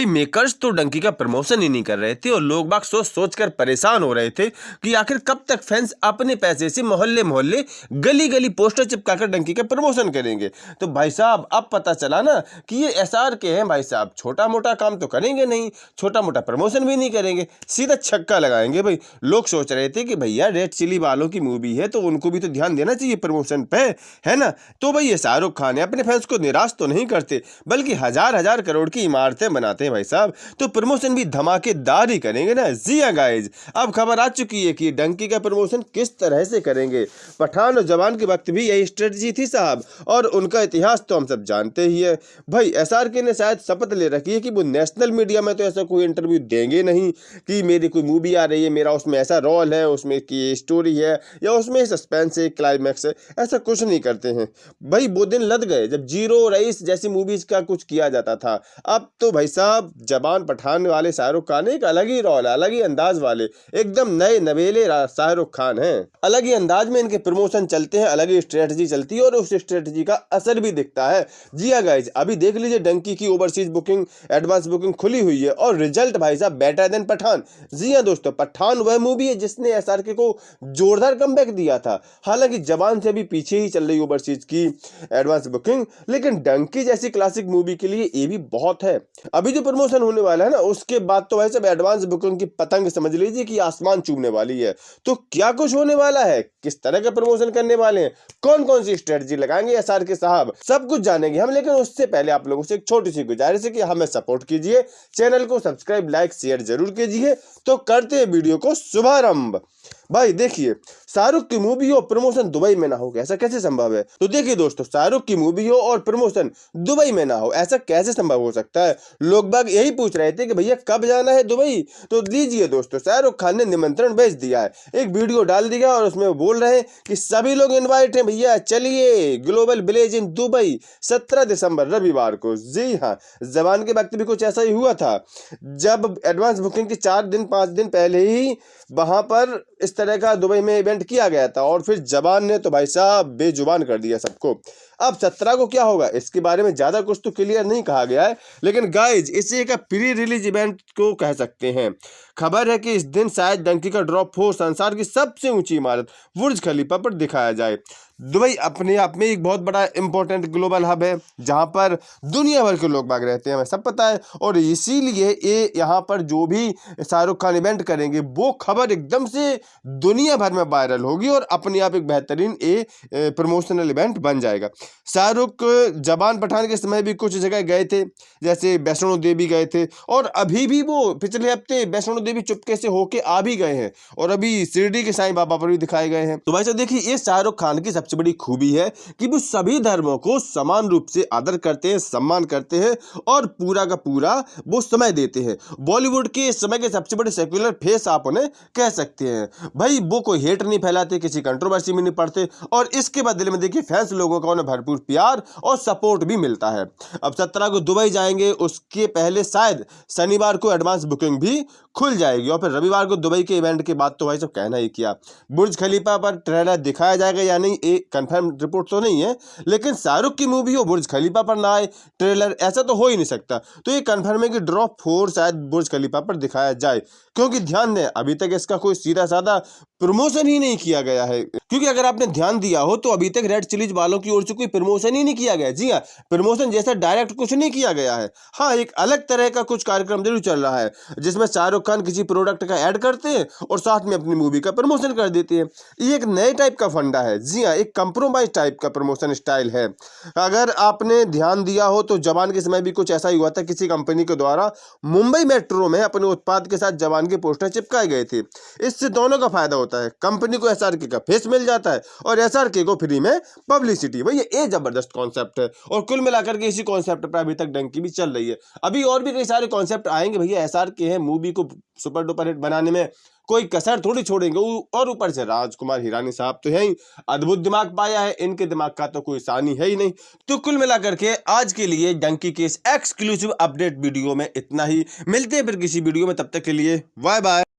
भाई मेकर्स तो डंकी का प्रमोशन ही नहीं कर रहे थे और लोग बाग सोच सोच कर परेशान हो रहे थे कि आखिर कब तक फैंस अपने पैसे से मोहल्ले मोहल्ले गली गली पोस्टर चिपकाकर डंकी का प्रमोशन करेंगे। तो भाई साहब अब पता चला ना कि ये एसआर के हैं। भाई साहब छोटा मोटा काम तो करेंगे नहीं, छोटा मोटा प्रमोशन भी नहीं करेंगे, सीधा छक्का लगाएंगे। भाई लोग सोच रहे थे कि भैया रेड चिली वालों की मूवी है तो उनको भी तो ध्यान देना चाहिए प्रमोशन पे, है ना। तो भाई ये शाहरुख खान है अपने फैंस को निराश तो नहीं करते बल्कि हजार हजार करोड़ की इमारतें बनाते हैं भाई साहब, तो प्रमोशन भी धमाकेदार ही करेंगे ना। जी हाँ गाइज, अब खबर आ चुकी है कि डंकी का प्रमोशन किस तरह से करेंगे। पठान और जवान के वक्त भी यही स्ट्रेटजी थी साहब, और उनका इतिहास तो हम सब जानते ही है। भाई एसआरके ने शायद शपथ ले रखी है कि वो नेशनल मीडिया में तो ऐसा कोई इंटरव्यू देंगे नहीं कि मेरी कोई मूवी आ रही है, मेरा उसमें ऐसा रोल है, उसमें की स्टोरी है या उसमें सस्पेंस है, क्लाइमैक्स है, ऐसा कुछ नहीं करते हैं। भाई वो दिन लद गए जब जीरो रईस जैसी मूवीज का कुछ किया जाता था। अब तो भाई साहब जवान पठान वाले शाहरुख खान एक अलग ही रोल, अलग ही अंदाज वाले, एकदम नए नवेले शाहरुख खान हैं। अलग ही अंदाज में इनके प्रमोशन चलते हैं, अलग ही स्ट्रेटजी चलती है और उस स्ट्रेटजी का असर भी दिखता है। जी हाँ गाइज, अभी देख लीजिए डंकी की ओवरसीज बुकिंग, एडवांस बुकिंग खुली हुई है और रिजल्ट भाई साहब बेटर देन पठान। जी हाँ दोस्तों, पठान वह मूवी है जिसने एसआरके को जोरदार कमबैक दिया था। हालांकि जवान से भी पीछे ही चल रही ओवरसीज की एडवांस बुकिंग, लेकिन डंकी जैसी क्लासिक मूवी के लिए ये भी बहुत है। अभी जो प्रमोशन होने वाला है ना उसके बाद तो वैसे एडवांस बुकिंग की पतंग समझ लीजिए कि आसमान चूमने वाली है। तो क्या कुछ होने वाला है, किस तरह का प्रमोशन करने वाले हैं, कौन कौन सी स्ट्रेटजी लगाएंगे एसआरके साहब, सब कुछ जानेंगे हम। लेकिन उससे पहले आप लोगों से एक छोटी सी गुजारिश है कि हमें सपोर्ट कीजिए, चैनल को सब्सक्राइब लाइक शेयर जरूर कीजिए। तो करते हैं वीडियो को शुभारंभ। भाई देखिए, शाहरुख की मूवी हो प्रमोशन दुबई में ना हो, ऐसा कैसे संभव है। तो देखिए दोस्तों, शाहरुख की मूवी हो और प्रमोशन दुबई में ना हो, ऐसा कैसे संभव हो सकता है। लोग बाग यही पूछ रहे थे कि भैया कब जाना है दुबई। तो लीजिए दोस्तों, शाहरुख खान ने निमंत्रण भेज दिया है, एक वीडियो डाल दिया और उसमें वो बोल रहे हैं कि सभी लोग इन्वाइट हैं भैया, चलिए ग्लोबल विलेज इन दुबई 17 दिसंबर रविवार को। जी हाँ, जवान के वक्त भी कुछ ऐसा ही हुआ था, जब एडवांस बुकिंग के 4 दिन 5 दिन पहले ही वहां पर इस तरह का दुबई में इवेंट किया गया था और फिर जवान ने तो भाई साहब बेजुबान कर दिया सबको। अब 17 को क्या होगा इसके बारे में ज्यादा कुछ तो क्लियर नहीं कहा गया है, लेकिन गाइज इसे एक प्री रिलीज इवेंट को कह सकते हैं। खबर है कि इस दिन शायद डंकी का ड्रॉप हो संसार की सबसे ऊंची इमारत बुर्ज खलीफा पर दिखाया जाए। दुबई अपने आप में एक बहुत बड़ा इंपॉर्टेंट ग्लोबल हब है जहां पर दुनिया भर के लोग भाग रहते हैं, हमें सब पता है। और इसीलिए ये यहाँ पर जो भी शाहरुख खान इवेंट करेंगे वो खबर एकदम से दुनिया भर में वायरल होगी और अपने आप एक बेहतरीन प्रमोशनल इवेंट बन जाएगा। शाहरुख जवान पठान के समय भी कुछ जगह गए थे, जैसे वैष्णो देवी गए थे और अभी भी वो पिछले हफ्ते वैष्णो देवी चुपके से होके आ भी गए हैं और अभी शिरडी के साईं बाबा पर भी दिखाए गए हैं। तो भाई साहब देखिए, ये शाहरुख खान की सबसे बड़ी खूबी है कि वो सभी धर्मों को समान रूप से आदर करते हैं, सम्मान करते हैं और पूरा का पूरा वो समय देते हैं। बॉलीवुड के इस समय के सबसे बड़े सेक्युलर फेस आप उन्हें कह सकते हैं। भाई वो कोई हेट नहीं फैलाते, किसी कंट्रोवर्सी में नहीं पड़ते और इसके बदले में देखिए फैंस लोगों का उन्हें भरपूर प्यार और सपोर्ट भी मिलता है। अब 17 को दुबई जाएंगे, उसके पहले शायद शनिवार को एडवांस बुकिंग भी खुल जाएगी और फिर रविवार को दुबई के इवेंट के बाद तो भाई सब कहना ही किया। बुर्ज खलीफा पर ट्रेलर दिखाया जाएगा या नहीं, एक कंफर्म रिपोर्ट तो नहीं है, लेकिन शाहरुख की मूवी हो बुर्ज खलीफा पर ना आए ट्रेलर, ऐसा तो हो ही नहीं सकता। तो ये कंफर्म है कि ड्रॉप 4 शायद बुर्ज खलीफा पर दिखाया जाए, क्योंकि ध्यान दें अभी तक इसका कोई सीधा साधा प्रमोशन ही नहीं किया गया है। क्योंकि अगर आपने ध्यान दिया हो तो अभी तक रेड चिलीज वालों की ओर से कोई प्रमोशन ही नहीं किया गया। जी हाँ, प्रमोशन जैसा डायरेक्ट कुछ नहीं किया गया है। हाँ, एक अलग तरह का कुछ कार्यक्रम जरूर चल रहा है जिसमें शाहरुख खान किसी प्रोडक्ट का ऐड करते हैं और साथ में अपनी मूवी का प्रमोशन कर देते हैं। ये एक नए टाइप का फंडा है। जी हाँ, एक कंप्रोमाइज टाइप का प्रमोशन स्टाइल है। अगर आपने ध्यान दिया हो तो जवान के समय भी कुछ ऐसा ही हुआ था, किसी कंपनी के द्वारा मुंबई मेट्रो में अपने उत्पाद के साथ जवान के पोस्टर चिपकाए गए थे। इससे दोनों का फायदा होता है, कंपनी को एसआरके का फेस मिल जाता है और एसआरके को फ्री में पब्लिसिटी। भाई ये जबरदस्त कॉन्सेप्ट है और कुल मिलाकर के इसी कॉन्सेप्ट पर अभी तक डंकी भी चल रही है। अभी और भी कई सारे कॉन्सेप्ट आएंगे भैया, एसआरके है मूवी को सुपर डुपर हिट बनाने में कोई कसर थोड़ी छोड़ेंगे। और ऊपर से राजकुमार हिरानी साहब तो यही अद्भुत दिमाग पाया है, इनके दिमाग का तो कोई सानी है ही नहीं। तो कुल मिलाकर के आज के लिए डंकी के इस एक्सक्लूसिव अपडेट वीडियो में इतना ही। मिलते हैं फिर किसी वीडियो में, तब तक के लिए बाय बाय।